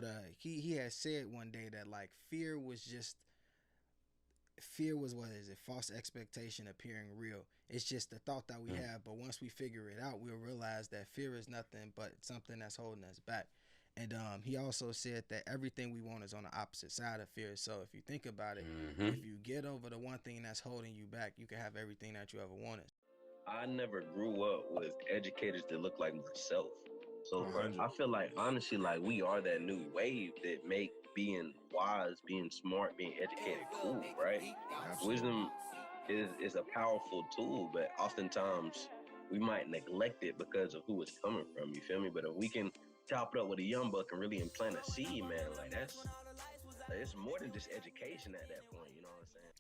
But he had said one day that like fear was what is it? False expectation appearing real. It's just the thought that we Mm. have, but once we figure it out, we'll realize that fear is nothing but something that's holding us back. And he also said that everything we want is on the opposite side of fear. So if you think about it, Mm-hmm. if you get over the one thing that's holding you back, you can have everything that you ever wanted. I never grew up with educators that look like myself. So 100. I feel like honestly, like we are that new wave that make being wise, being smart, being educated cool, right? Absolutely. Wisdom is a powerful tool, but oftentimes we might neglect it because of who it's coming from. You feel me? But if we can chop it up with a young buck and really implant a seed, man, like that's like, it's more than just education at that point. You know what I'm saying?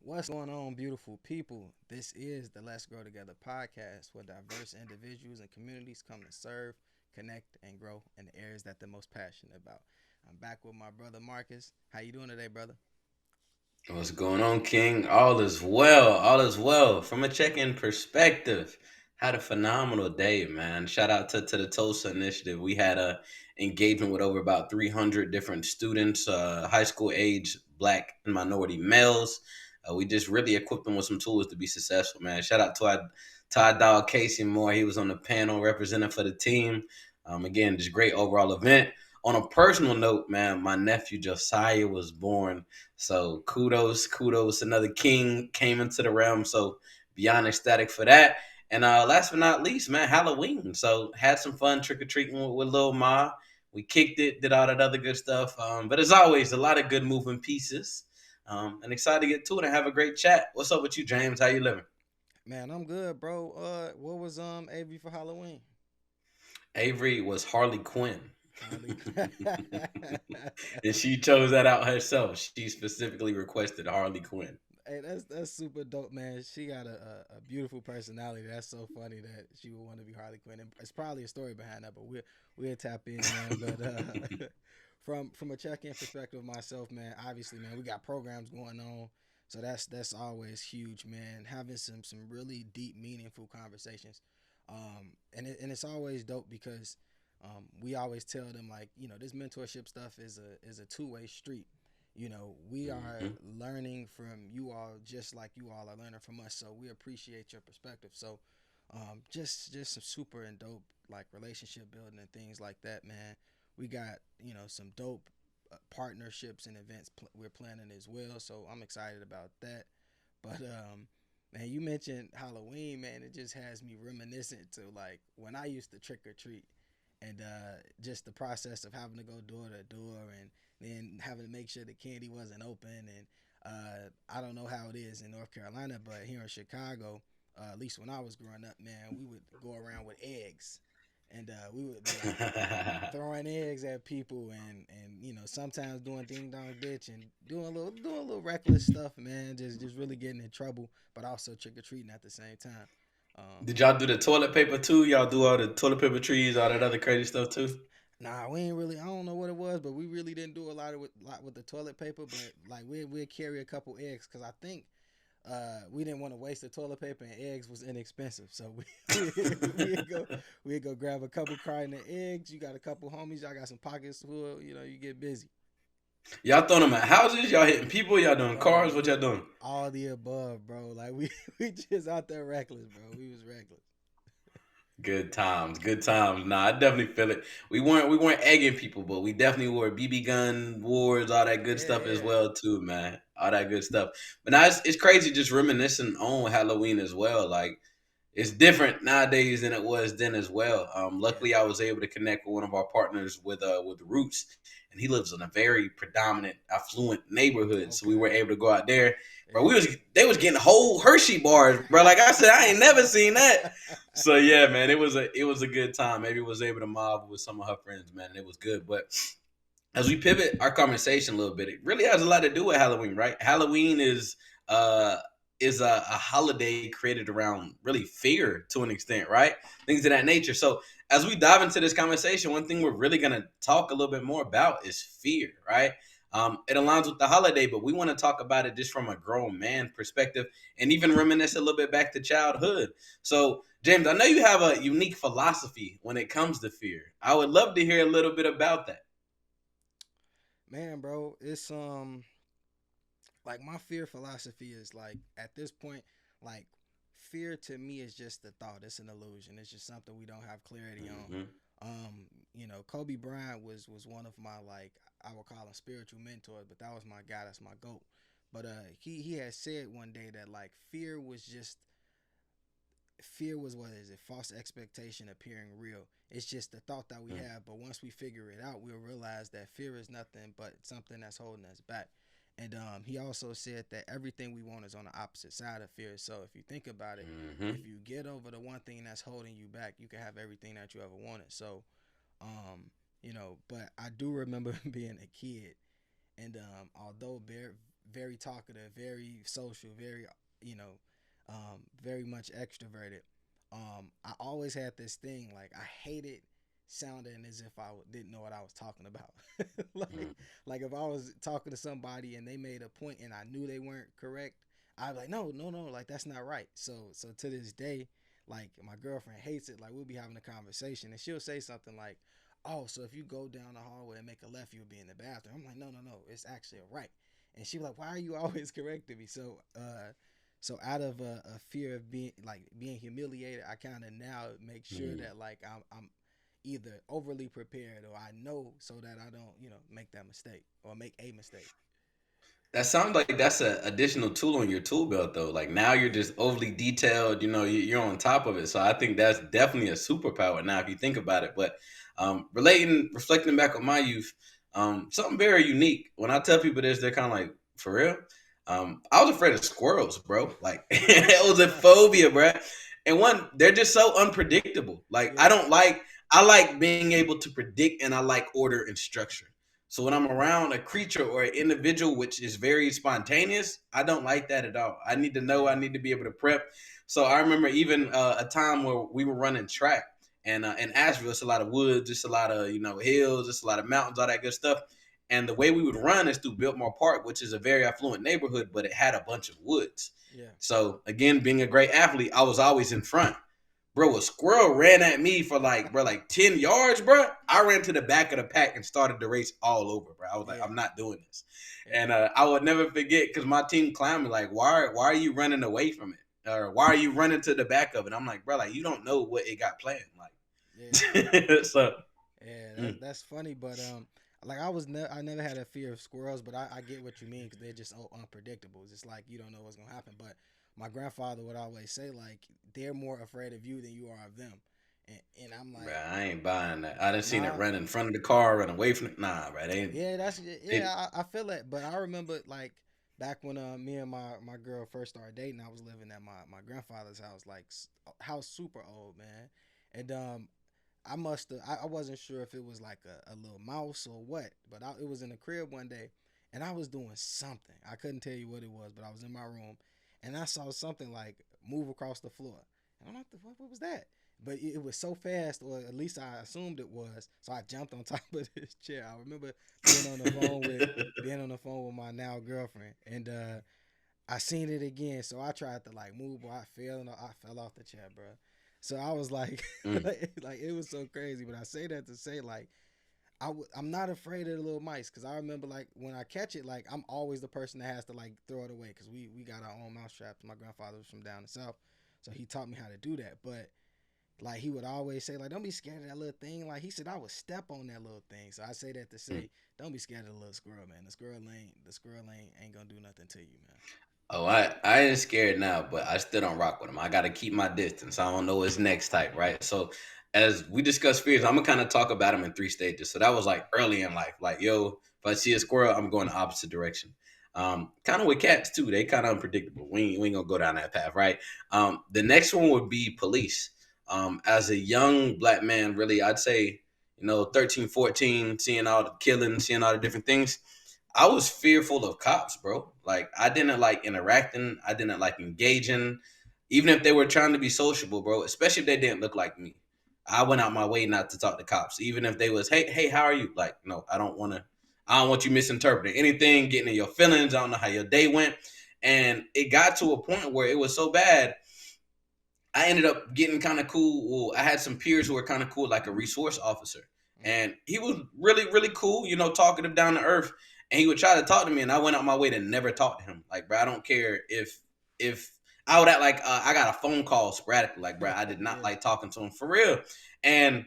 What's going on, beautiful people? This is the Let's Grow Together podcast where diverse individuals and communities come to serve, connect, and grow in the areas that they're most passionate about. I'm back with my brother Marcus. How you doing today, brother? What's going on, King? All is well. All is well. From a check-in perspective, had a phenomenal day, man. Shout out to the Tulsa Initiative. We had a engagement with over about 300 different students, high school age, Black and minority males. We just really equipped them with some tools to be successful, man. Shout out to our dog Casey Moore. He was on the panel representing for the team. Again, just great overall event. On a personal note, man, my nephew Josiah was born, so kudos, another king came into the realm. So beyond ecstatic for that. And last but not least, man, Halloween. So had some fun trick or treating with Lil Ma. We kicked it, did all that other good stuff. But as always, a lot of good moving pieces. And excited to get to it and have a great chat. What's up with you, James? How you living? Man, I'm good, bro. What was AV for Halloween? Avery was Harley Quinn. Harley. And she chose that out herself. She specifically requested Harley Quinn. Hey, that's super dope, man. She got a beautiful personality. That's so funny that she would want to be Harley Quinn. And it's probably a story behind that, but we'll tap in, man. But from a check in perspective, myself, man, obviously, man, we got programs going on, so that's always huge, man. Having some really deep, meaningful conversations, and it's always dope because we always tell them like this mentorship stuff is a two-way street. We are Hmm. learning from you all just like you all are learning from us. So we appreciate your perspective. So just some super and dope like relationship building and things like that, man. We got some dope partnerships and events we're planning as well. So I'm excited about that. But man, you mentioned Halloween, man. It just has me reminiscent to like when I used to trick or treat, and just the process of having to go door to door and then having to make sure the candy wasn't open. And I don't know how it is in North Carolina, but here in Chicago, at least when I was growing up, man, we would go around with eggs, and we would be like throwing eggs at people, and sometimes doing ding dong ditch and doing a little reckless stuff, man. Just really getting in trouble, but also trick or treating at the same time. Um, Did y'all do the toilet paper too? Y'all do all the toilet paper trees, all that other crazy stuff too? Nah, we ain't really. I don't know what it was, but we really didn't do a lot with the toilet paper. But like we'd carry a couple eggs because I think we didn't want to waste the toilet paper and eggs was inexpensive. So we'd go we'd go grab a couple carton of eggs. You got a couple homies. Y'all got some pockets full. You get busy. Y'all throwing them at houses? Y'all hitting people? Y'all doing cars? What y'all doing? All the above, bro. Like we just out there reckless, bro. We was reckless. Good times, good times. Nah, I definitely feel it. We weren't egging people, but we definitely were BB gun wars, all that good Yeah, stuff as yeah, well too, man. All that good stuff. But now it's crazy just reminiscing on Halloween as well. Like it's different nowadays than it was then as well. yeah. Luckily, I was able to connect with one of our partners with Roots, and he lives in a very predominant, affluent neighborhood. So we Okay. were able to go out there, bro. Yeah. They was getting whole Hershey bars, bro. Like I said, I ain't never seen that. So yeah, man, it was a good time. Maybe was able to mob with some of her friends, man, and it was good. But as we pivot our conversation a little bit, it really has a lot to do with Halloween, right? Halloween uh is a holiday created around really fear to an extent, right? Things of that nature. So as we dive into this conversation, one thing we're really gonna talk a little bit more about is fear, right? It aligns with the holiday, but we want to talk about it just from a grown man perspective and even reminisce a little bit back to childhood. So, James, I know you have a unique philosophy when it comes to fear. I would love to hear a little bit about that. Man, bro, it's like my fear philosophy is like at this point, like fear to me is just a thought. It's an illusion. It's just something we don't have clarity on. Mm-hmm. Kobe Bryant was one of my, like, I would call him spiritual mentors, but that was my guy. That's my goat. But he had said one day that like fear was, what is it, false expectation appearing real. It's just the thought that we have, but once we figure it out, we'll realize that fear is nothing but something that's holding us back. And he also said that everything we want is on the opposite side of fear. So if you think about it, Mm-hmm. if you get over the one thing that's holding you back, you can have everything that you ever wanted. So, but I do remember being a kid, and although very, very talkative, very social, very, you know, very much extroverted, I always had this thing, like I hated sounding as if didn't know what I was talking about. like, like if I was talking to somebody and they made a point and I knew they weren't correct, I'd be like, no, no, no, like that's not right. So to this day, like my girlfriend hates it. Like we'll be having a conversation and she'll say something like, "Oh, so if you go down the hallway and make a left, you'll be in the bathroom." I'm like, "No, no, no, it's actually a right." And she was like, "Why are you always correcting me?" So out of a fear of being humiliated, I kind of now make sure Mm-hmm. that like I'm either overly prepared or I know so that I don't make that mistake or make a mistake. That sounds like that's an additional tool on your tool belt, though. Like now you're just overly detailed. You're on top of it. So I think that's definitely a superpower. Now, if you think about it, but reflecting back on my youth, something very unique. When I tell people this, they're kind of like, "For real?" I was afraid of squirrels, bro. Like it was a phobia, bro. And one, they're just so unpredictable. Like I Yeah, don't like. I like being able to predict, and I like order and structure. So when I'm around a creature or an individual which is very spontaneous, I don't like that at all. I need to know. I yeah, need to be able to prep. So I remember even a time where we were running track, and in Asheville, it's a lot of woods, just a lot of hills, just a lot of mountains, all that good stuff. And the way we would run is through Biltmore Park, which is a very affluent neighborhood, but it had a bunch of woods. yeah, So again, being a great athlete, I was always in front. Bro, a squirrel ran at me for like 10 yards, bro. I ran to the back of the pack and started the race all over, bro. I was like, yeah, I'm not doing this. yeah, And I would never forget because my team climbed me like, why are you running away from it? Or why are you running to the back of it? I'm like, bro, like you don't know what it got planned. yeah. Like so Yeah, mm, that's funny, but like I never had a fear of squirrels, but I get what you mean because they're just so unpredictable. It's just like you don't know what's gonna happen. But my grandfather would always say like they're more afraid of you than you are of them, and I'm bro, like, I ain't buying that. I done seen it nah, run in front of the car, run away from it. Nah, bro, yeah, they I feel it. But I remember like back when me and my girl first started dating, I was living at my grandfather's house, like house super old, man, and I must have. I wasn't sure if it was like a little mouse or what, but it was in the crib one day, and I was doing something. I couldn't tell you what it was, but I was in my room, and I saw something like move across the floor. And I'm like, what was that? But it was so fast, or at least I assumed it was. So I jumped on top of this chair. I remember being on the phone with my now girlfriend, and I seen it again, so I tried to like move, but I fell off the chair, bro. So I was like, mm. like it was so crazy. But I say that to say like I'm not afraid of the little mice because I remember like when I catch it, like I'm always the person that has to like throw it away because we got our own mouse traps. My grandfather was from down the south, so he taught me how to do that. But like he would always say like don't be scared of that little thing. Like he said I would step on that little thing. So I say that to say don't be scared of the little squirrel, man. The squirrel ain't gonna do nothing to you, man. Oh, I ain't scared now, but I still don't rock with him. I got to keep my distance. I don't know his next type, right? So, as we discuss fears, I'm gonna kind of talk about them in three stages. So that was like early in life, like yo, if I see a squirrel, I'm going the opposite direction. Kind of with cats too. They kind of unpredictable. We ain't gonna go down that path, right? The next one would be police. As a young black man, really, I'd say 13, 14, seeing all the killing, seeing all the different things. I was fearful of cops, bro. Like I didn't like interacting. I didn't like engaging, even if they were trying to be sociable, bro. Especially if they didn't look like me. I went out my way not to talk to cops, even if they was, hey, how are you? Like, no, I don't want to. I don't want you misinterpreting anything, getting in your feelings. I don't know how your day went, and it got to a point where it was so bad. I ended up getting kind of cool. Well, I had some peers who were kind of cool, like a resource officer. and he was really really cool, you know, talkative, down to earth, and he would try to talk to me, and I went out my way to never talk to him. Like, bro, I don't care if I would act like I got a phone call sporadically. Like, bro, I did not Yeah. like talking to him for real. And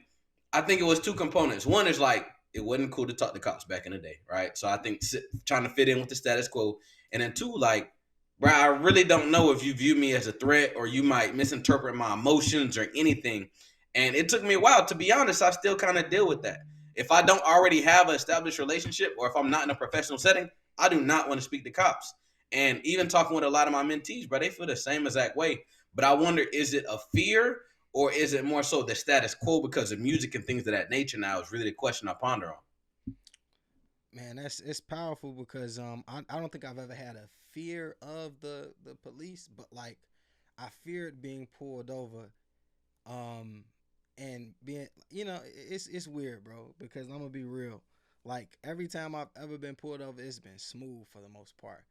I think it was two components. One is like it wasn't cool to talk to cops back in the day, right? So I think trying to fit in with the status quo, and then two, like, bro, I really don't know if you view me as a threat or you might misinterpret my emotions or anything. And it took me a while, to be honest. I still kind of deal with that. If I don't already have an established relationship, or if I'm not in a professional setting, I do not want to speak to cops. And even talking with a lot of my mentees, bro, they feel the same exact way. But I wonder, is it a fear, or is it more so the status quo because of music and things of that nature? Now is really the question I ponder on. Man, that's it's powerful because I don't think I've ever had a fear of the police, but like I feared being pulled over, um and being, it's weird, bro, because I'm gonna be real. Like every time I've ever been pulled over, it's been smooth for the most part.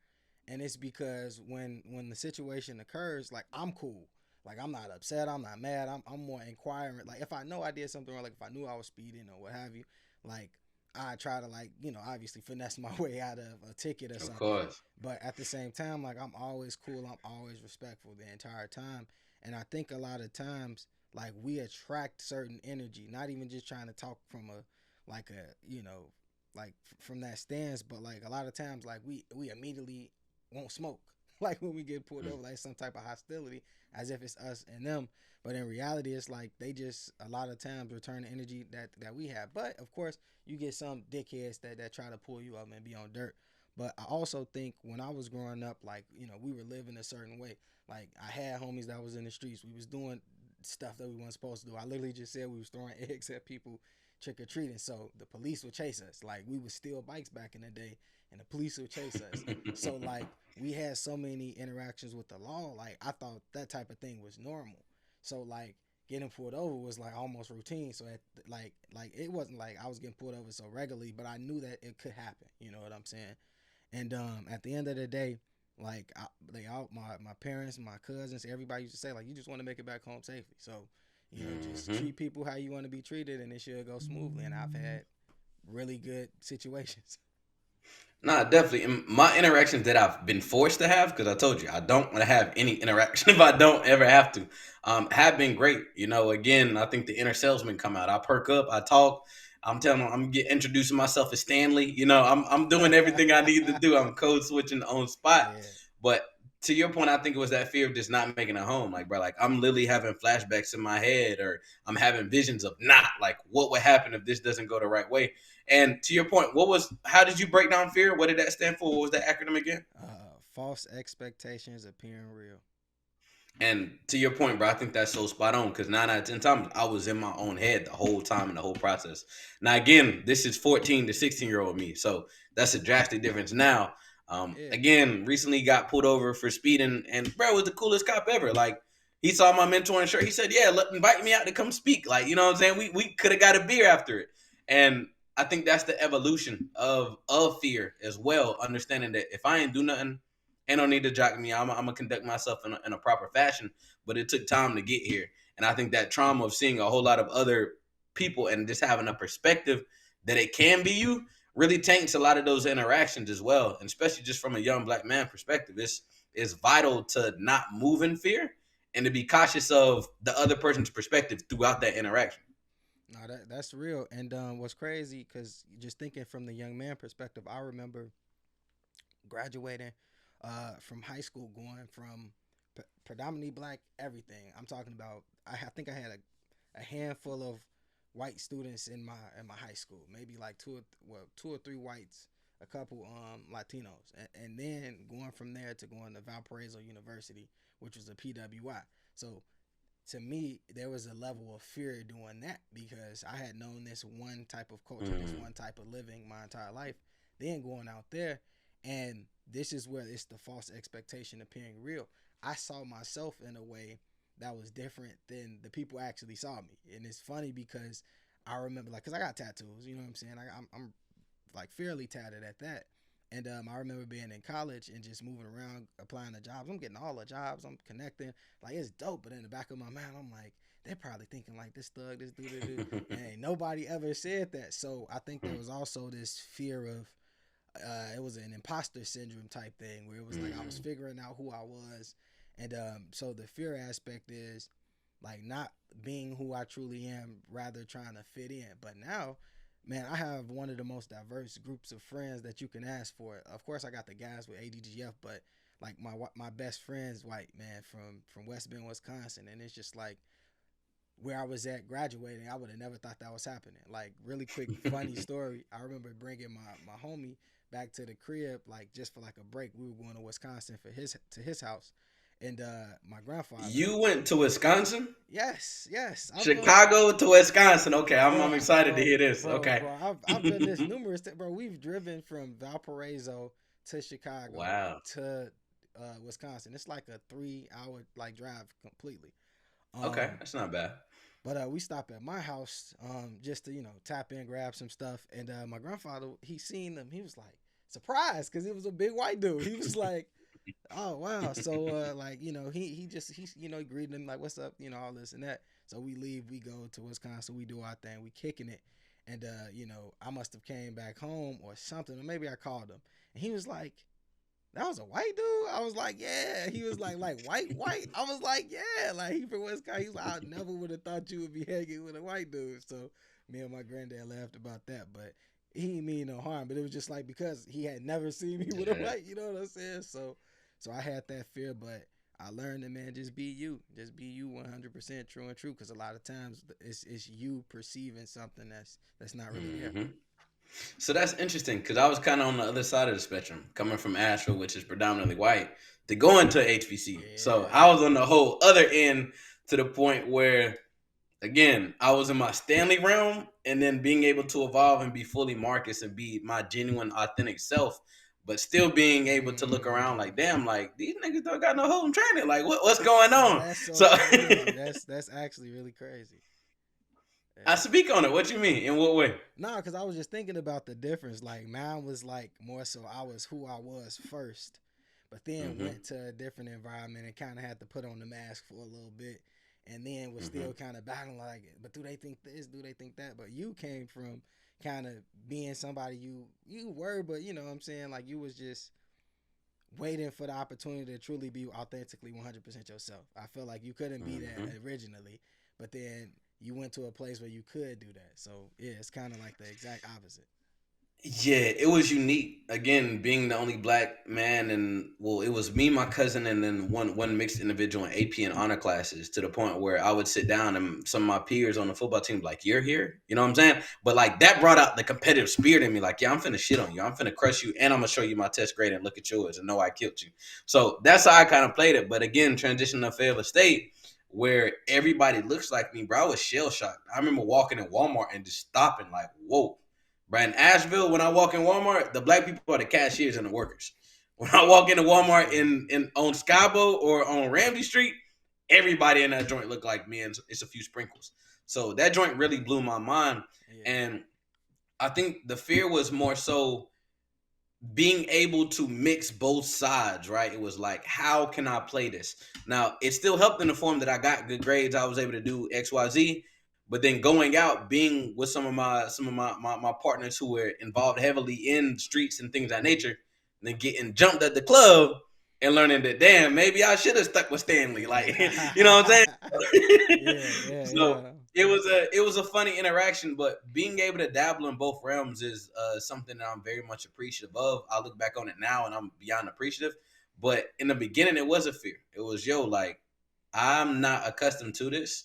And it's because when the situation occurs, like I'm cool. Like I'm not upset, I'm not mad, I'm more inquiring. Like if I know I did something wrong, like if I knew I was speeding or what have you, like I try to, like, obviously finesse my way out of a ticket or Of something. course. But at the same time, like I'm always cool, I'm always respectful the entire time. And I think a lot of times, like we attract certain energy, not even just trying to talk from a like a like from that stance, but like a lot of times, like we immediately won't smoke. Like when we get pulled over, like some type of hostility, as if it's us and them. But in reality, it's like they just a lot of times return the energy that we have. But of course, you get some dickheads that try to pull you up and be on dirt. But I also think when I was growing up, like we were living a certain way. Like I had homies that was in the streets. We was doing stuff that we weren't supposed to do. I literally just said we was throwing eggs at people trick or treating. So the police would chase us. Like we would steal bikes back in the day, and the police would chase us. So like we had so many interactions with the law. Like I thought that type of thing was normal. So like getting pulled over was like almost routine. So like it wasn't like I was getting pulled over so regularly, but I knew that it could happen. You know what I'm saying? And at the end of the day, like they all my parents, my cousins, everybody used to say like you just want to make it back home safely. So just Mm-hmm. treat people how you want to be treated, and it should go smoothly. And I've had really good situations. Nah, definitely. And my interactions that I've been forced to have, because I told you I don't want to have any interaction if I don't ever have to, have been great. You know, again, I think the inner salesman come out. I perk up, I talk. I'm telling them, I'm introducing myself as Stanley. You know, I'm doing everything I need to do. I'm code switching on spot. Yeah. But to your point, I think it was that fear of just not making it home. Like, bro, like I'm literally having flashbacks in my head, or I'm having visions of not like what would happen if this doesn't go the right way. And to your point, how did you break down fear? What did that stand for? What was that acronym again? False expectations appearing real. And to your point, bro, I think that's so spot on, because 9 out of 10 times I was in my own head the whole time in the whole process. Now, again, this is 14 to 16-year-old me. So that's a drastic difference now. Yeah. Again, recently got pulled over for speeding, and bro was the coolest cop ever. Like, he saw my mentor and shirt. He said, "Yeah, invite me out to come speak." Like, you know what I'm saying? We could have got a beer after it. And I think that's the evolution of fear as well. Understanding that if I ain't do nothing, ain't no need to jock me. I'm gonna conduct myself in a proper fashion. But it took time to get here, and I think that trauma of seeing a whole lot of other people and just having a perspective that it can be you really taints a lot of those interactions as well. And especially just from a young black man perspective, it's vital to not move in fear and to be cautious of the other person's perspective throughout that interaction. No, that's real. And what's crazy, because just thinking from the young man perspective, I remember graduating from high school, going from predominantly black everything. I'm talking about. I think I had a handful of white students in my high school, maybe like two or three whites, a couple Latinos, and then going from there to going to Valparaiso University, which was a PWI. So to me, there was a level of fear doing that because I had known this one type of culture, this Mm. one type of living my entire life. Then going out there, and this is where it's the false expectation appearing real. I saw myself in a way that was different than the people actually saw me, and it's funny because I remember, like, cause I got tattoos, you know what I'm saying? I'm like fairly tatted at that. And I remember being in college and just moving around, applying to jobs. I'm getting all the jobs. I'm connecting. Like, it's dope. But in the back of my mind, I'm like, they're probably thinking like this thug, this dude, and ain't nobody ever said that. So I think there was also this fear of it was an imposter syndrome type thing where it was like I was figuring out who I was, and so the fear aspect is like not being who I truly am, rather trying to fit in. But now, man, I have one of the most diverse groups of friends that you can ask for. Of course, I got the guys with ADGF, but like my best friend's white man from West Bend, Wisconsin, and it's just like where I was at graduating, I would have never thought that was happening. Like really quick funny story. I remember bringing my homie back to the crib like just for like a break. We were going to Wisconsin for his house, and my grandfather. You went to Wisconsin? Yes, I'm from Chicago to Wisconsin. Okay, I'm bro, excited to hear this. Okay. bro. I've done this numerous times, bro. We've driven from Valparaiso to Chicago Wow. to Wisconsin. It's like a 3 hour like drive completely. Okay, Um, that's not bad. But we stopped at my house just to tap in, grab some stuff, and my grandfather he seen them. He was like surprised because it was a big white dude. He was like, "Oh wow!" So like he just he greeted him like, "What's up?" All this and that. So we leave, we go to Wisconsin, we do our thing, we kicking it, and I must have came back home or something, or maybe I called him, and he was like, that was a white dude. I was like, yeah. He was like white. I was like, yeah. Like he from Wisconsin. He was like, I never would have thought you would be hanging with a white dude. So me and my granddad laughed about that, but he didn't mean no harm. But it was just like because he had never seen me with a Yeah. white. You know what I'm saying? So I had that fear, but I learned that man, just be you, 100% true and true. Because a lot of times it's you perceiving something that's not really there. hmm So that's interesting because I was kind of on the other side of the spectrum, coming from Asheville, which is predominantly white, to go into HBC. So Yeah. I was on the whole other end to the point where, again, I was in my Stanley realm, and then being able to evolve and be fully Marcus and be my genuine, authentic self, but still being able to look around like, Mm. damn, like these niggas don't got no home training. Like, what's going Bro, on? that's so So crazy. That's actually really crazy. I Yeah. speak on it. What you mean? In what way? No, because I was just thinking about the difference. Like mine was like more so I was who I was first, but then hmm went to a different environment and kind of had to put on the mask for a little bit, and then was hmm still kind of battling like, but do they think this? Do they think that? But you came from kind of being somebody you were, but you know what I'm saying, like you was just waiting for the opportunity to truly be authentically 100% yourself. I feel like you couldn't be hmm that originally, but then you went to a place where you could do that. So yeah, it's kind of like the exact opposite. Yeah, it was unique. Again, being the only black man, and well, it was me, my cousin, and then one mixed individual in AP and honor classes. To the point where I would sit down and some of my peers on the football team like, "You're here," you know what I'm saying? But like that brought out the competitive spirit in me. Like, yeah, I'm finna shit on you. I'm finna crush you, and I'm gonna show you my test grade and look at yours and know I killed you. So that's how I kind of played it. But again, transition to Fayetteville State, where everybody looks like me, bro. I was shell shocked. I remember walking in Walmart and just stopping, like, whoa. But in Asheville, when I walk in Walmart, the black people are the cashiers and the workers. When I walk into That's Walmart crazy. in on Skybo or on Ramsey Street, everybody in that joint look like me, and it's a few sprinkles. So that joint really blew my mind, Yeah. and I think the fear was more so being able to mix both sides, right? It was like, how can I play this? Now, it still helped in the form that I got good grades. I was able to do XYZ. But then going out, being with some of my partners who were involved heavily in streets and things of that nature, and then getting jumped at the club and learning that, damn, maybe I should have stuck with Stanley. Like, you know what I'm saying? Yeah, yeah, So yeah. it was a funny interaction, but being able to dabble in both realms is something that I'm very much appreciative of. I look back on it now and I'm beyond appreciative. But in the beginning, it was a fear. It was, yo, like, I'm not accustomed to this.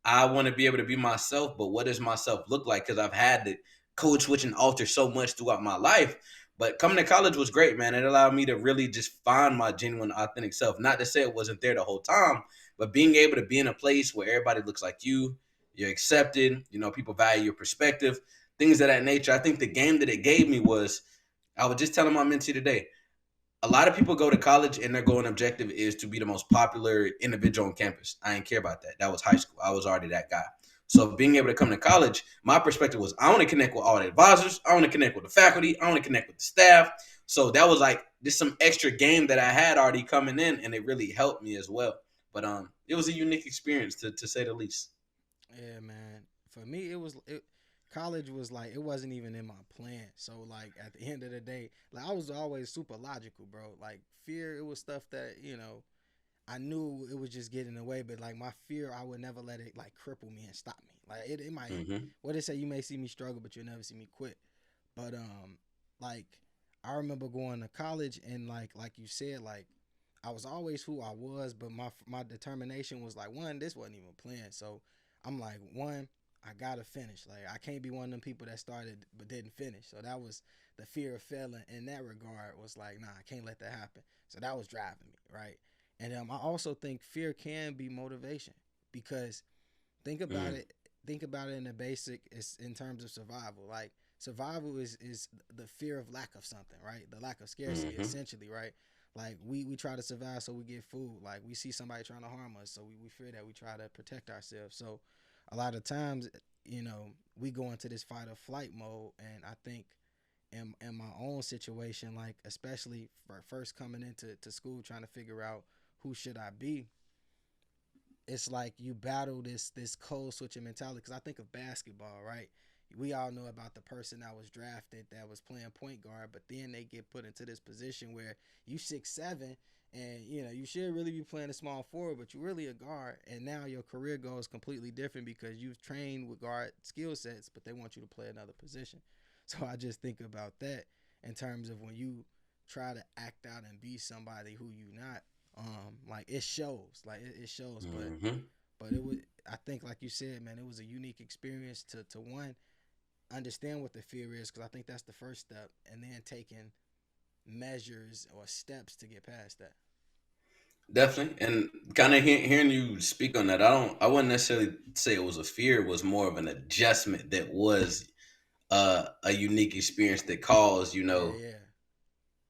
I want to be able to be myself, but what does myself look like? Because I've had to code switch and alter so much throughout my life. But coming to college was great, man. It allowed me to really just find my genuine, authentic self. Not to say it wasn't there the whole time, but being able to be in a place where everybody looks like you're accepted, people value your perspective, things of that nature. I think the game that it gave me was, I was just telling my mentee today, a lot of people go to college and their goal and objective is to be the most popular individual on campus. I didn't care about that. That was high school. I was already that guy. So being able to come to college, my perspective was I want to connect with all the advisors. I want to connect with the faculty. I want to connect with the staff. So that was like just some extra game that I had already coming in, and it really helped me as well. But it was a unique experience to say the least. Yeah, man. For me, college was like it wasn't even in my plan. So like at the end of the day, like I was always super logical, bro. Like fear, it was stuff that I knew it was just getting away, but like my fear, I would never let it like cripple me and stop me. Like it might, Mm-hmm. what they say, you may see me struggle, but you'll never see me quit. But like I remember going to college and like you said, like I was always who I was, but my determination was like one, this wasn't even planned. So I'm like one, I gotta finish. Like I can't be one of them people that started but didn't finish. So that was the fear of failing in that regard was like, nah, I can't let that happen. So that was driving me, right? And I also think fear can be motivation because think about Mm. it. Think about it in the basic, is in terms of survival. Like survival is the fear of lack of something, right? The lack of scarcity, Mm-hmm. essentially, right? Like we try to survive so we get food. Like we see somebody trying to harm us, so we fear that we try to protect ourselves. So a lot of times, we go into this fight or flight mode, and I think in my own situation, like especially for first coming into school, trying to figure out who should I be, it's like you battle this code switching mentality. Because I think of basketball, right? We all know about the person that was drafted that was playing point guard, but then they get put into this position where you 6'7", and you should really be playing a small forward, but you're really a guard, and now your career goes completely different because you've trained with guard skill sets, but they want you to play another position. So I just think about that in terms of when you try to act out and be somebody who you not. Like it shows, it shows, but Mm-hmm. it was, I think, like you said, man, it was a unique experience to one, understand what the fear is, because I think that's the first step, and then taking measures or steps to get past that. Definitely, and kind of hearing you speak on that, I wouldn't necessarily say it was a fear. It was more of an adjustment that was a unique experience that caused, Yeah, yeah.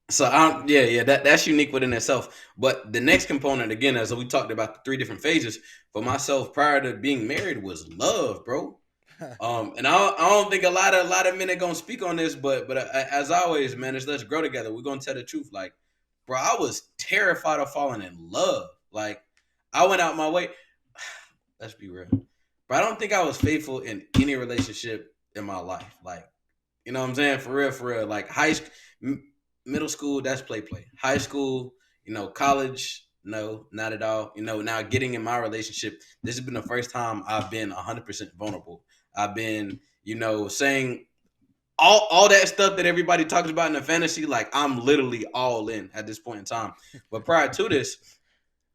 So yeah, that's unique within itself. But the next component, again, as we talked about the three different phases for myself prior to being married, was love, bro. And I don't think a lot of men are gonna speak on this, but as always, man, it's let's grow together. We're gonna tell the truth. Like, bro, I was terrified of falling in love. Like, I went out my way. Let's be real, but I don't think I was faithful in any relationship in my life. Like, you know what I'm saying? For real. Like high school, middle school, that's play play. High school, college, no, not at all. Now getting in my relationship, this has been the first time I've been 100% vulnerable. I've been, saying all that stuff that everybody talks about in the fantasy. Like I'm literally all in at this point in time. But prior to this,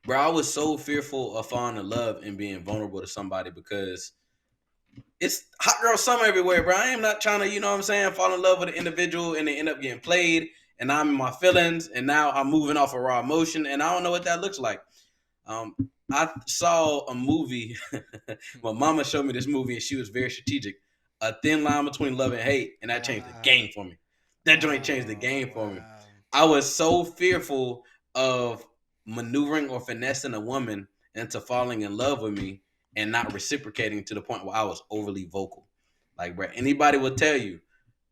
bro, I was so fearful of falling in love and being vulnerable to somebody because it's hot girl summer everywhere, bro. I am not trying to, what I'm saying, fall in love with an individual and they end up getting played and I'm in my feelings and now I'm moving off a raw emotion and I don't know what that looks like. Um, I saw a movie. My mama showed me this movie and she was very strategic. A thin line between love and hate, and that changed the Ah, game for me. That joint changed the oh game for me. wow. I was so fearful of maneuvering or finessing a woman into falling in love with me and not reciprocating to the point where I was overly vocal. Like, bro, anybody will tell you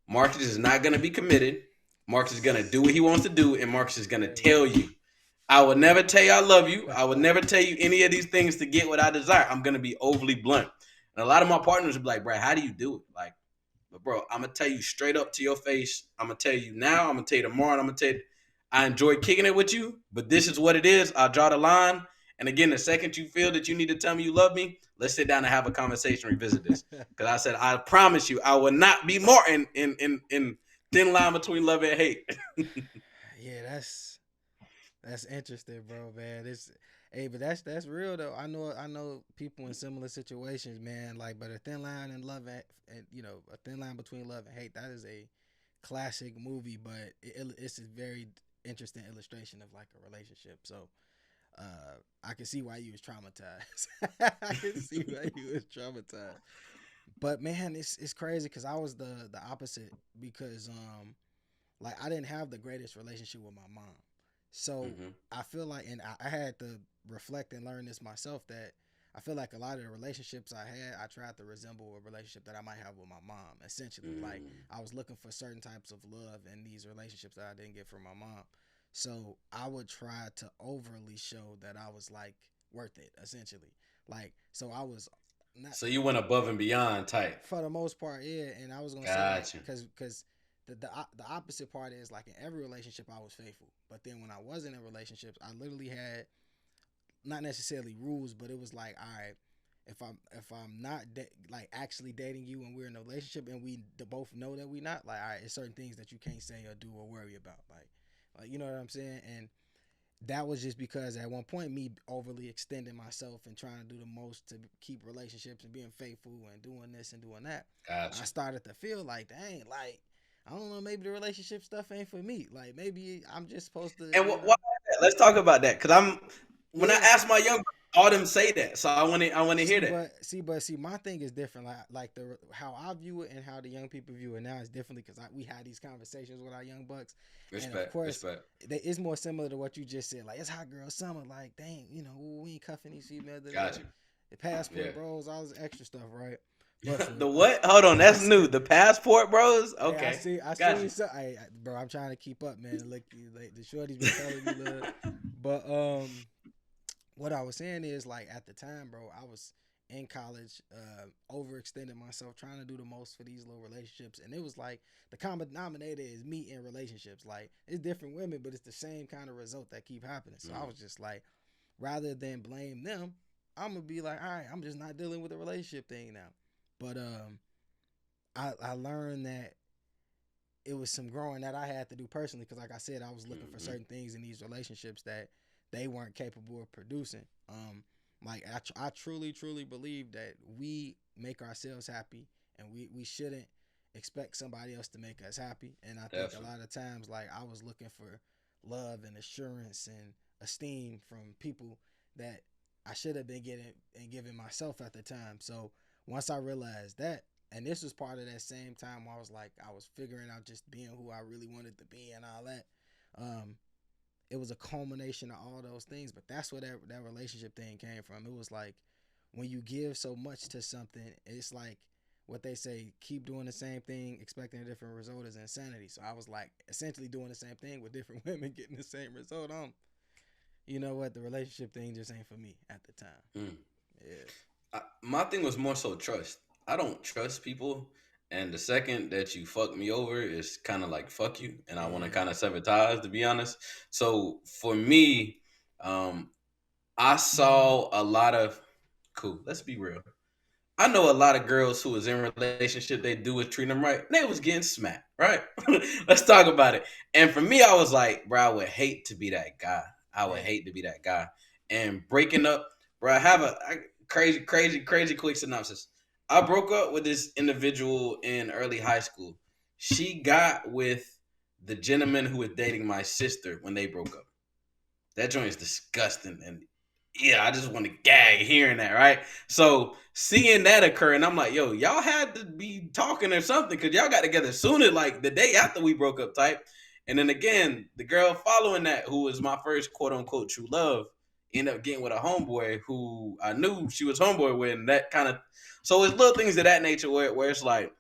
Marcus is not going to be committed. Marcus is going to do what he wants to do, and Marcus is going to Crazy. tell you. I would never tell you I love you. I would never tell you any of these things to get what I desire. I'm going to be overly blunt. And a lot of my partners would be like, bro, how do you do it? Like, but bro, I'm gonna tell you straight up to your face. I'm gonna tell you now. I'm gonna tell you tomorrow. And I'm gonna tell you, I enjoy kicking it with you, but this is what it is. I'll draw the line. And again, the second you feel that you need to tell me you love me, let's sit down and have a conversation, revisit this. Because I said, I promise you, I will not be more in thin line between love and hate. Yeah, that's interesting, bro, man. It's Hey, but that's real though. I know people in similar situations, man. Like, but a thin line in love and a thin line between love and hate. That is a classic movie, but it's a very interesting illustration of like a relationship. So, I can see why you was traumatized. I can see why you was traumatized. But man, it's crazy because I was the opposite because like I didn't have the greatest relationship with my mom. So Mm-hmm. I feel like, and I had to reflect and learn this myself, that I feel like a lot of the relationships I had, I tried to resemble a relationship that I might have with my mom. Essentially, like Mm. I was looking for certain types of love in these relationships that I didn't get from my mom. So I would try to overly show that I was like worth it, essentially. Like so, I was not So you went above and beyond type. for the most part, yeah. And I was gonna say like, Gotcha. cause the opposite part is like in every relationship I was faithful, but then when I wasn't in relationships, I literally had not necessarily rules, but it was like, all right, if I'm not like actually dating you and we're in a relationship and we both know that we not, like, all right, it's certain things that you can't say or do or worry about, like you know what I'm saying. And that was just because at one point me overly extending myself and trying to do the most to keep relationships and being faithful and doing this and doing that, I Gotcha. started to feel like, dang, like, I don't know, maybe the relationship stuff ain't for me. Like, maybe I'm just supposed to, And why is that? Let's talk about that. Cause I'm when I yeah. ask my young, all them say that. So I want to hear that. See, my thing is different. Like the how I view it and how the young people view it now is differently because we had these conversations with our young bucks, and of Respect, course, respect. it's more similar to what you just said. Like, it's hot girl summer. Like, dang, we ain't cuffing these females. Gotcha. The Yeah. passport bros, all this extra stuff, right? But for The what? Hold on, that's new. The passport, bros. hey, Okay, I gotcha. see, so, bro, I'm trying to keep up, man. Look, like, the shorty's been telling me, look, but what I was saying is, like, at the time, bro, I was in college, overextending myself, trying to do the most for these little relationships, and it was like the common denominator is me in relationships. Like, it's different women, but it's the same kind of result that keep happening. So I was just like, rather than blame them, I'm gonna be like, all right, I'm just not dealing with a relationship thing now. But I learned that it was some growing that I had to do personally because, like I said, I was looking for Hmm. certain things in these relationships that they weren't capable of producing. Like, I truly, truly believe that we make ourselves happy, and we shouldn't expect somebody else to make us happy. And I think a Definitely. lot of times, like, I was looking for love and assurance and esteem from people that I should have been getting and giving myself at the time. So once I realized that, and this was part of that same time where I was like, I was figuring out just being who I really wanted to be and all that. Um, it was a culmination of all those things, but that's where that relationship thing came from. It was like when you give so much to something, it's like what they say: keep doing the same thing, expecting a different result is insanity. So I was like essentially doing the same thing with different women, getting the same result. You know what? The relationship thing just ain't for me at the time. Mm. Yeah, My thing was more so trust. I don't trust people, and the second that you fuck me over is kind of like fuck you, and I want to yeah, kind of sever ties, to be honest. So for me, um, I saw a lot of cool. Let's be real. I know a lot of girls who was in relationship they do is treating them right. They was getting smacked, right? Let's talk about it. And for me, I was like, bro, I would hate to be that guy. I would yeah. hate to be that guy. And breaking up, bro, I have crazy, crazy, crazy quick synopsis. I broke up with this individual in early high school. She got with the gentleman who was dating my sister when they broke up. That joint is disgusting, and yeah, I just want to gag hearing that, right? So seeing that occur, and I'm like, yo, y'all had to be talking or something because y'all got together sooner, like the day after we broke up, type. And then again, the girl following that, who was my first quote unquote true love, ended up getting with a homeboy who I knew she was homeboy with, and that kind of. So it's little things of that nature where it's like,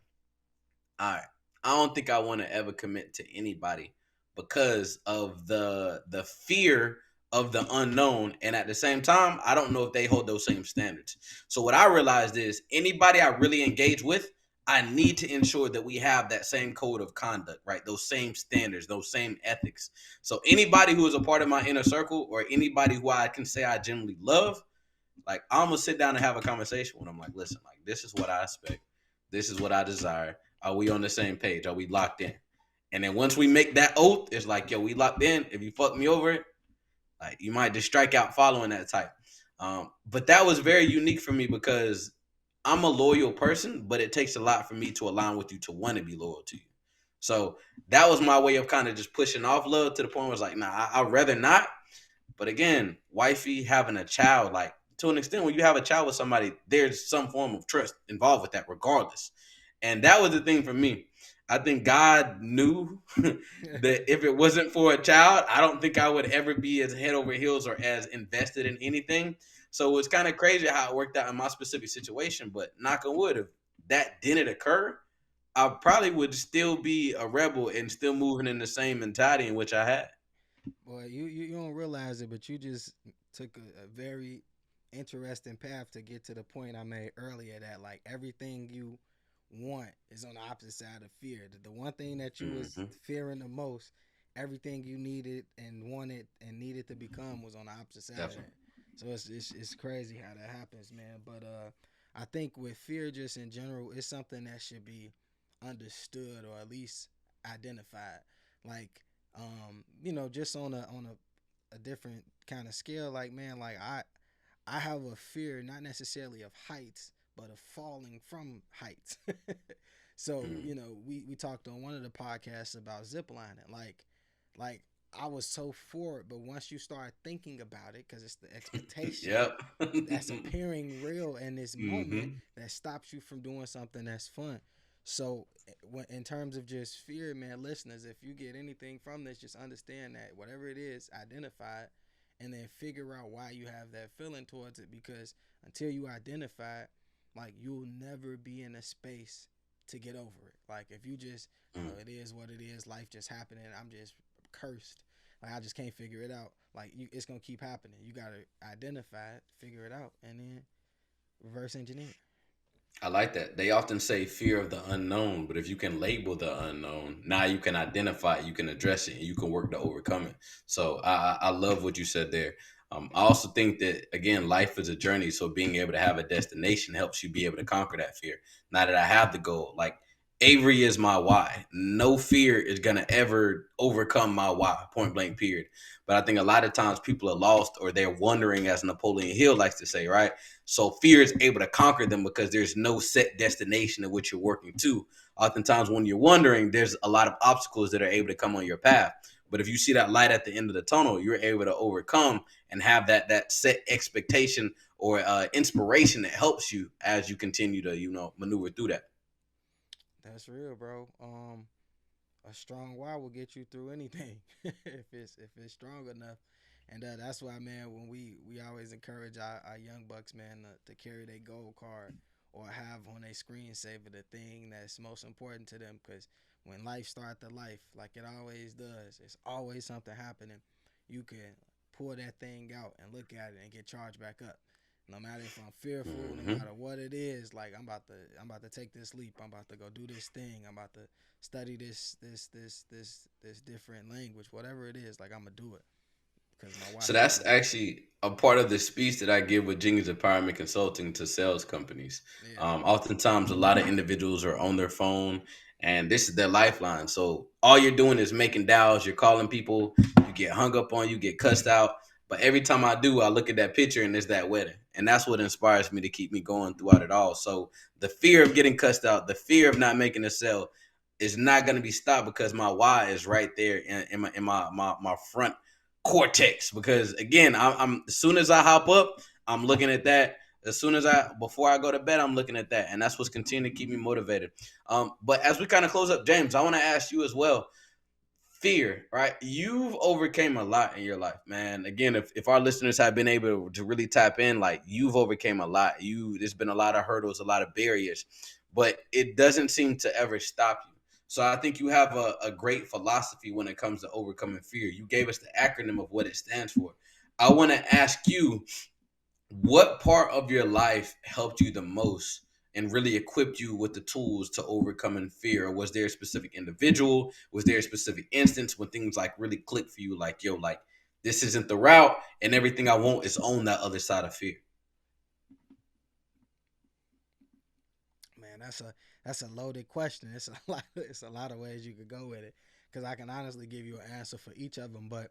all right, I don't think I want to ever commit to anybody because of the fear of the unknown, and at the same time, I don't know if they hold those same standards. So what I realized is anybody I really engage with, I need to ensure that we have that same code of conduct, right? Those same standards, those same ethics. So anybody who is a part of my inner circle or anybody who I can say I genuinely love, like I'm gonna sit down and have a conversation with them. Like, listen, like this is what I expect. This is what I desire. Are we on the same page? Are we locked in? And then once we make that oath, it's like, yo, we locked in. If you fuck me over, like you might just strike out following that type. But that was very unique for me because I'm a loyal person, but it takes a lot for me to align with you to want to be loyal to you. So that was my way of kind of just pushing off love to the point where it's like, nah, I'd rather not. But again, wifey having a child, like to an extent, when you have a child with somebody, there's some form of trust involved with that, regardless. And that was the thing for me. I think God knew that if it wasn't for a child, I don't think I would ever be as head over heels or as invested in anything. So it's kind of crazy how it worked out in my specific situation. But knock on wood, if that didn't occur, I probably would still be a rebel and still moving in the same mentality in which I had. Boy, you don't realize it, but you just took a very interesting path to get to the point I made earlier that like everything you want is on the opposite side of fear. The one thing that you was Mm-hmm. fearing the most, everything you needed and wanted and needed to become was on the opposite side of Definitely. that. So it's crazy how that happens, man. But I think with fear just in general, it's something that should be understood or at least identified. Like just on a different kind of scale, like man, like I have a fear not necessarily of heights, but of falling from heights. So Mm. we talked on one of the podcasts about ziplining. Like I was so for it, but once you start thinking about it, because it's the expectation Yep. that's appearing real in this moment Mm-hmm. that stops you from doing something that's fun. So, in terms of just fear, man, listeners, if you get anything from this, just understand that whatever it is, identify it, and then figure out why you have that feeling towards it. Because until you identify it, like you'll never be in a space to get over it. Like if you just, Mm. it is what it is, life just happening. I'm just cursed. Like I just can't figure it out. Like it's gonna keep happening. You gotta identify it, figure it out, and then reverse engineer. I like that. They often say fear of the unknown, but if you can label the unknown, now you can identify it, you can address it, and you can work to overcome it. So I love what you said there. I also think that again, life is a journey. So being able to have a destination helps you be able to conquer that fear. Now that I have the goal, like Avery is my why. No fear is gonna ever overcome my why. Point blank. Period. But I think a lot of times people are lost or they're wondering, as Napoleon Hill likes to say, right? So fear is able to conquer them because there's no set destination in which you're working to. Oftentimes, when you're wondering, there's a lot of obstacles that are able to come on your path. But if you see that light at the end of the tunnel, you're able to overcome and have that set expectation or inspiration that helps you as you continue to maneuver through that. That's real, bro. A strong why will get you through anything if it's strong enough. And that's why, man, when we always encourage our young bucks, man, to carry their gold card or have on their screensaver the thing that's most important to them. Because when life starts to life, like it always does, it's always something happening. You can pull that thing out and look at it and get charged back up. No matter if I'm fearful, no Mm-hmm. matter what it is, like I'm about to take this leap. I'm about to go do this thing. I'm about to study this different language, whatever it is. Like I'm gonna do it because my why So stronger that's than me. actually a part of the speech that I give with Genius Empowerment Consulting to sales companies. Yeah, Oftentimes, a lot of individuals are on their phone, and this is their lifeline. So all you're doing is making dials. You're calling people. You get hung up on. You get cussed out. But every time I do, I look at that picture, and it's that wedding, and that's what inspires me to keep me going throughout it all. So the fear of getting cussed out, the fear of not making a sale, is not going to be stopped because my why is right there in my front cortex. Because again, I'm as soon as I hop up, I'm looking at that. As soon as before I go to bed, I'm looking at that, and that's what's continuing to keep me motivated. But as we kind of close up, James, I want to ask you as well. Fear, right? You've overcame a lot in your life, man. Again, if our listeners have been able to really tap in, like you've overcame a lot. There's been a lot of hurdles, a lot of barriers, but it doesn't seem to ever stop you. So I think you have a great philosophy when it comes to overcoming fear. You gave us the acronym of what it stands for. I want to ask you, what part of your life helped you the most and really equipped you with the tools to overcoming fear? Or was there a specific individual? Was there a specific instance when things like really clicked for you? Like, yo, like this isn't the route, and everything I want is on that other side of fear. man, that's a loaded question. It's a lot. It's a lot of ways you could go with it because I can honestly give you an answer for each of them. But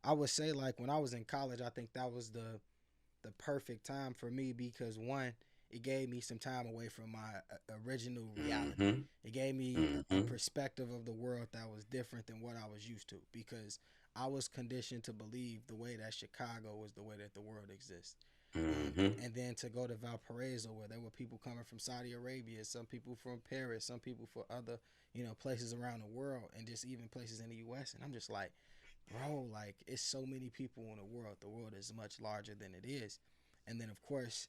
I would say like when I was in college, I think that was the perfect time for me because one, it gave me some time away from my original reality. Mm-hmm. It gave me a Mm-hmm. perspective of the world that was different than what I was used to because I was conditioned to believe the way that Chicago was the way that the world exists. Mm-hmm. And then to go to Valparaiso, where there were people coming from Saudi Arabia, some people from Paris, some people from other, places around the world, and just even places in the U.S. And I'm just like, bro, like it's so many people in the world. The world is much larger than it is. And then of course,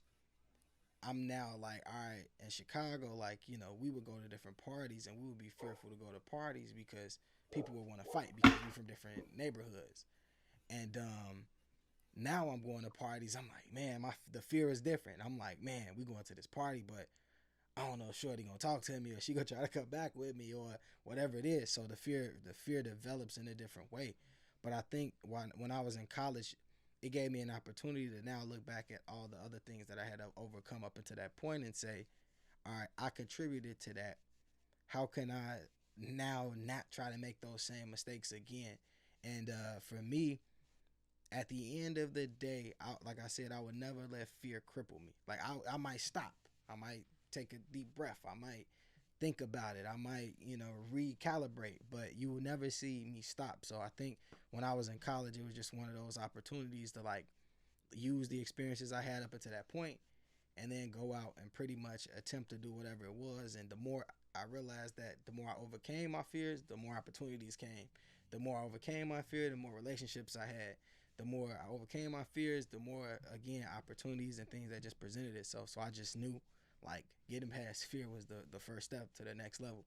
I'm now like, all right, in Chicago, like, we would go to different parties and we would be fearful to go to parties because people would want to fight because we're from different neighborhoods. And Now I'm going to parties. I'm like, man, the fear is different. I'm like, man, we going to this party, but I don't know if Shorty gonna talk to me or she gonna try to come back with me or whatever it is. So the fear develops in a different way. But I think when I was in college, it gave me an opportunity to now look back at all the other things that I had to overcome up until that point and say, all right, I contributed to that. How can I now not try to make those same mistakes again? And for me, at the end of the day, like I said, I would never let fear cripple me. Like I might stop. I might take a deep breath. I might think about it. I might, recalibrate, but you will never see me stop. So I think when I was in college, it was just one of those opportunities to like use the experiences I had up until that point and then go out and pretty much attempt to do whatever it was. And the more I realized that the more I overcame my fears, the more opportunities came. The more I overcame my fear, the more relationships I had. The more I overcame my fears, the more again opportunities and things that just presented itself. So I just knew like getting past fear was the first step to the next level.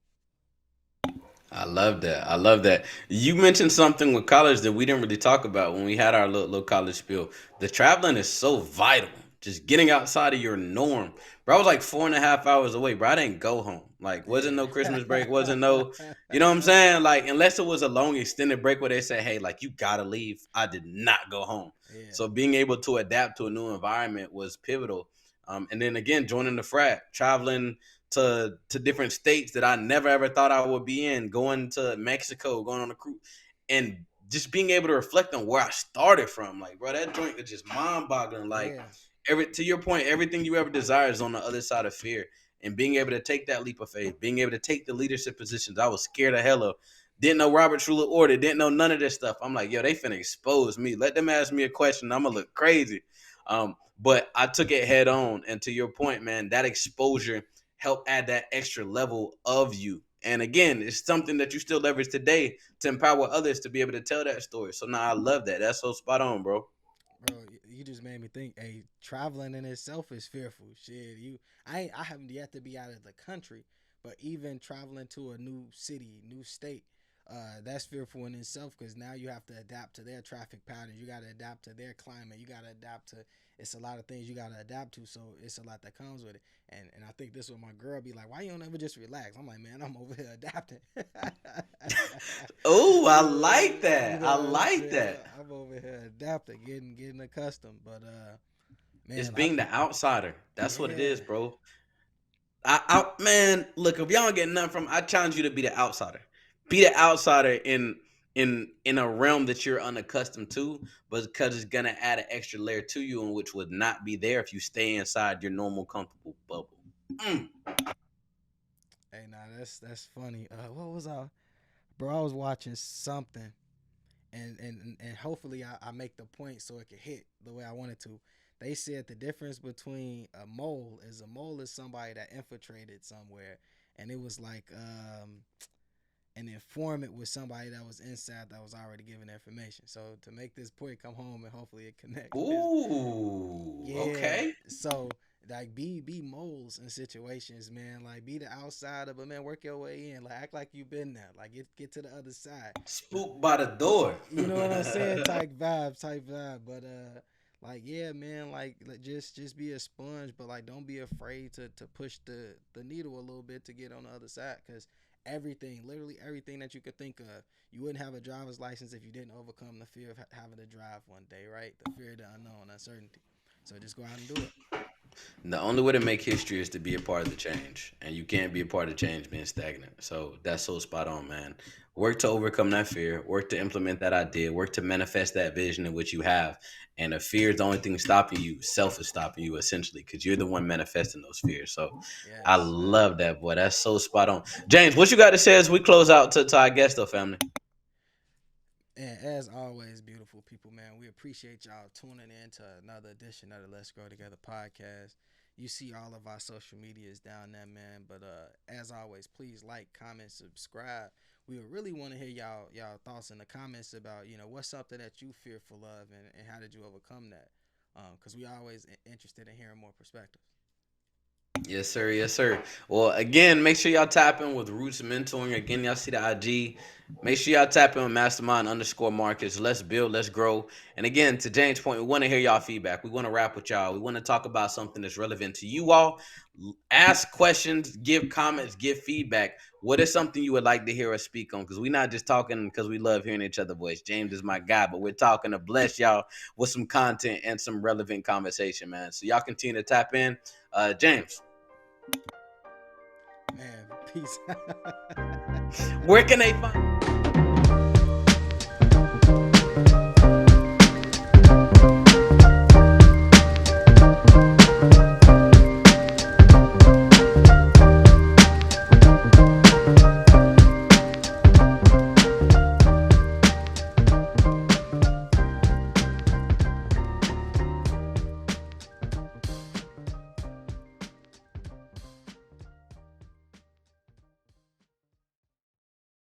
I love that. I love that. You mentioned something with college that we didn't really talk about when we had our little college spiel. The traveling is so vital. Just getting outside of your norm. Bro, I was like 4.5 hours away, bro. I didn't go home. Like, wasn't no Yeah. Christmas break, wasn't no, you know what I'm saying? Like, unless it was a long extended break where they said, hey, like, you gotta leave. I did not go home. Yeah. So being able to adapt to a new environment was pivotal. And then again, joining the frat, traveling to different states that I never ever thought I would be in, going to Mexico, going on a cruise, and just being able to reflect on where I started from. Like, bro, that joint is just mind boggling. Like, Yeah. every to your point, everything you ever desire is on the other side of fear. And being able to take that leap of faith, being able to take the leadership positions, I was scared of hell of. Didn't know Robert Ruler order, didn't know none of this stuff. I'm like, yo, they finna expose me. Let them ask me a question. I'm gonna look crazy. But I took it head on. And to your point, man, that exposure help add that extra level of you. And again, it's something that you still leverage today to empower others to be able to tell that story. So now I love that. That's so spot on, bro. Bro, you just made me think. Hey, traveling in itself is fearful. Shit, I haven't yet to be out of the country, but even traveling to a new city, new state, that's fearful in itself because now you have to adapt to their traffic patterns. You got to adapt to their climate. You got to adapt to. It's a lot of things you got to adapt to. So it's a lot that comes with it. And I think this is what my girl be like. Why you don't ever just relax? I'm like, man, I'm over here adapting. Oh, I like You that. know I what I'm like saying? that. I'm over here adapting, getting accustomed. But It's man, being the outsider. That's what it yeah, is, bro. Man, look, if y'all don't get nothing from, I challenge you to be the outsider. Be the outsider in a realm that you're unaccustomed to, but because it's gonna add an extra layer to you, and which would not be there if you stay inside your normal, comfortable bubble. Mm. hey, nah, that's funny. What was I, bro? I was watching something, and hopefully I make the point so it can hit the way I wanted to. They said the difference between a mole is somebody that infiltrated somewhere, and it was like an informant was somebody that was inside that was already giving information. So to make this point come home and hopefully it connects is Ooh, yeah. okay. So like be moles in situations, man. Like be the outsider, but man, work your way in. Like act like you been there. Like get to the other side. But Spooked by the door. you know what I'm saying? Type vibe. But like yeah, man, like just be a sponge, but like don't be afraid to push the needle a little bit to get on the other side, because everything, literally everything that you could think of, you wouldn't have a driver's license if you didn't overcome the fear of having to drive one day, right? The fear of the unknown, uncertainty. So just go out and do it. The only way to make history is to be a part of the change, and you can't be a part of change being stagnant. So that's so spot on, man. Work to overcome that fear. Work to implement that idea. Work to manifest that vision in which you have. And if fear is the only thing stopping you, self is stopping you essentially, because you're the one manifesting those fears. So I Yes. love that, boy. That's so spot on. James, what you got to say as we close out to our guest, though, family? And as always, beautiful people, man, we appreciate y'all tuning in to another edition of the Let's Grow Together podcast. You see all of our social medias down there, man. But as always, please like, comment, subscribe. We would really want to hear y'all thoughts in the comments about what's something that you fearful of, and how did you overcome that? Because we always interested in hearing more perspectives. Yes, sir. Yes, sir. Well, again, make sure y'all tap in with Roots Mentoring. Again, y'all see the IG. Make sure y'all tap in with Mastermind _ Marcus. Let's build, let's grow. And again, to James' point, we want to hear y'all feedback. We want to rap with y'all. We want to talk about something that's relevant to you all. Ask questions, give comments, give feedback. What is something you would like to hear us speak on? Because we're not just talking because we love hearing each other's voice. James is my guy, but we're talking to bless y'all with some content and some relevant conversation, man. So y'all continue to tap in. James. Man, peace. Where can they find?